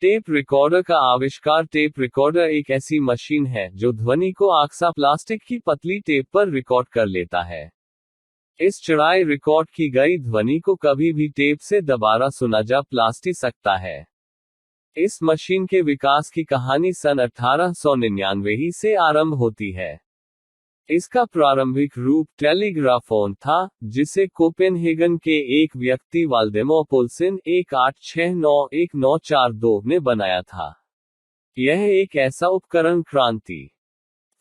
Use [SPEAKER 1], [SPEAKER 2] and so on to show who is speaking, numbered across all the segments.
[SPEAKER 1] Tape recorder का आविष्कार। Tape recorder एक ऐसी मशीन है जो ध्वनि को आक्सा प्लास्टिक की पतली टेप पर रिकॉर्ड कर लेता है। इस चौड़ाई रिकॉर्ड की गई ध्वनि को कभी भी टेप से दोबारा सुना जा प्लास्टी सकता है। इस मशीन के विकास की कहानी सन 1899 ही से आरंभ होती है। इसका प्रारंभिक रूप टेलीग्राफोन था, जिसे कोपेनहेगन के एक व्यक्ति वाल्डेमॉर पोल्सन 1869-1942 ने बनाया था। यह एक ऐसा उपकरण क्रांति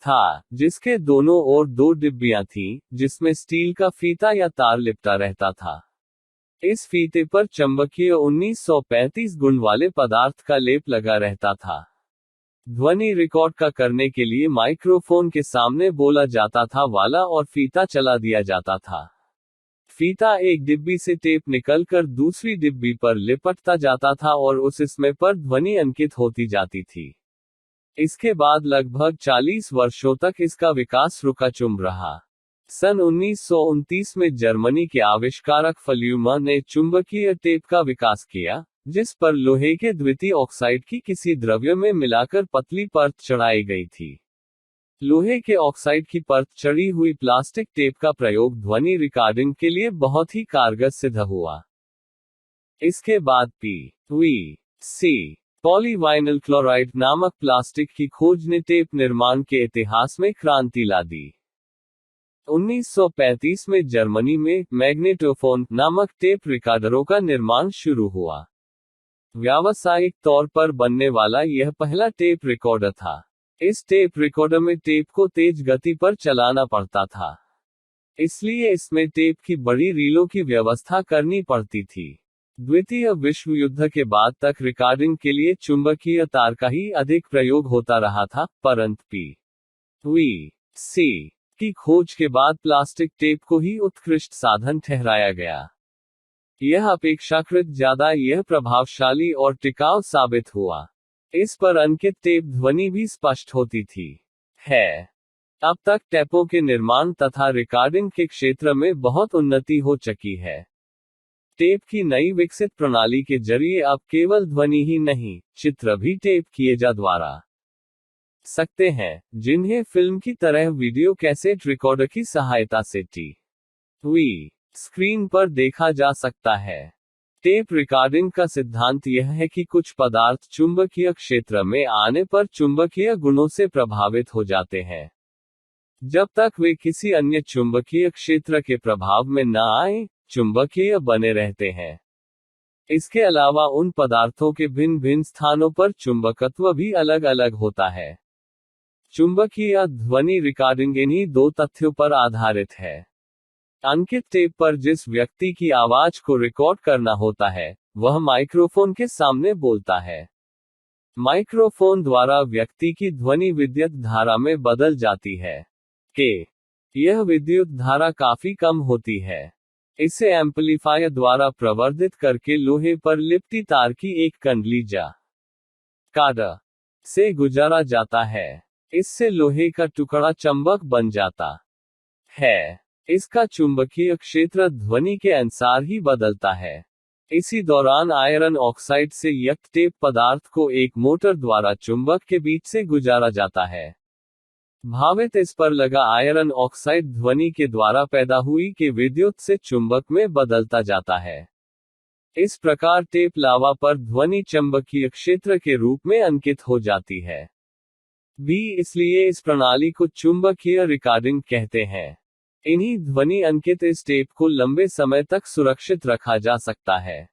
[SPEAKER 1] था जिसके दोनों ओर दो डिब्बियां थीं, जिसमें स्टील का फीता या तार लिपटा रहता था। इस फीते पर चुंबकीय 1935 गुण वाले पदार्थ का लेप लगा रहता था। ध्वनि रिकॉर्ड का करने के लिए माइक्रोफोन के सामने बोला जाता था वाला और फीता चला दिया जाता था। फीता एक डिब्बी से टेप निकलकर दूसरी डिब्बी पर लिपटता जाता था और उस इसमें पर ध्वनि अंकित होती जाती थी। इसके बाद लगभग 40 वर्षों तक इसका विकास रुका-चुम रहा। सन 1929 में जर्मनी के आविष्कारक फ्ल्यूमर ने चुंबकीय टेप का विकास किया, जिस पर लोहे के द्वितीय ऑक्साइड की किसी द्रव्य में मिलाकर पतली परत चढ़ाई गई थी। लोहे के ऑक्साइड की परत चढ़ी हुई प्लास्टिक टेप का प्रयोग ध्वनि रिकॉर्डिंग के लिए बहुत ही कारगर सिद्ध हुआ। इसके बाद PVC पॉलीवाइनिल क्लोराइड नामक प्लास्टिक की खोज ने टेप निर्माण के इतिहास में क्रांति ला दी। 1935 में जर्मनी में मैग्नेटोफोन नामक टेप रिकॉर्डरों का निर्माण शुरू हुआ। व्यावसायिक तौर पर बनने वाला यह पहला टेप रिकॉर्डर था। इस टेप रिकॉर्डर में टेप को तेज गति पर चलाना पड़ता था, इसलिए इसमें टेप की बड़ी रीलों की व्यवस्था करनी पड़ती थी। द्वितीय विश्व युद्ध के बाद तक रिकॉर्डिंग के लिए चुंबकीय तार का ही अधिक प्रयोग होता रहा था, परंतु PVC की खोज के बाद प्लास्टिक टेप को ही उत्कृष्ट साधन ठहराया गया। यह अपेक्षाकृत ज्यादा प्रभावशाली और टिकाऊ साबित हुआ। इस पर अंकित टेप ध्वनि भी स्पष्ट होती थी। अब तक टेपों के निर्माण तथा रिकॉर्डिंग के क्षेत्र में बहुत उन्नति हो चुकी है। टेप की नई विकसित प्रणाली के जरिए अब केवल ध्वनि ही नहीं, चित्र भी टेप किए जा द्वारा सकते हैं, जिन्हें फिल्म की तरह वीडियो कैसेट रिकॉर्डर की सहायता से टीवी स्क्रीन पर देखा जा सकता है। टेप रिकॉर्डिंग का सिद्धांत यह है कि कुछ पदार्थ चुंबकीय क्षेत्र में आने पर चुंबकीय गुणों से प्रभावित हो जाते हैं, जब तक वे किसी अन्य चुंबकीय क्षेत्र के प्रभाव में न आए, चुंबकीय बने रहते हैं। इसके अलावा उन पदार्थों के भिन्न भिन्न स्थानों पर चुंबकत्व भी अलग अलग होता है। चुंबकीय ध्वनि रिकॉर्डिंग इन्हीं दो तथ्यों पर आधारित है। अंकित टेप पर जिस व्यक्ति की आवाज को रिकॉर्ड करना होता है, वह माइक्रोफोन के सामने बोलता है। माइक्रोफोन द्वारा व्यक्ति की ध्वनि विद्युत धारा में बदल जाती है। यह विद्युत धारा काफी कम होती है। इसे एम्पलीफायर द्वारा प्रवर्धित करके लोहे पर लिपटी तार की एक कंडली कार्ड से गुजारा जाता है। इससे लोहे का टुकड़ा चुंबक बन जाता है। इसका चुंबकीय क्षेत्र ध्वनि के अनुसार ही बदलता है। इसी दौरान आयरन ऑक्साइड से युक्त टेप पदार्थ को एक मोटर द्वारा चुंबक के बीच से गुजारा जाता है। भावित इस पर लगा आयरन ऑक्साइड ध्वनि के द्वारा पैदा हुई के विद्युत से चुंबक में बदलता जाता है। इस प्रकार टेप लावा पर ध्वनि चुंबकीय क्षेत्र के रूप में अंकित हो जाती है। इसलिए इस प्रणाली को चुंबकीय रिकॉर्डिंग कहते हैं। इन्हीं ध्वनि अंकित इस टेप को लंबे समय तक सुरक्षित रखा जा सकता है।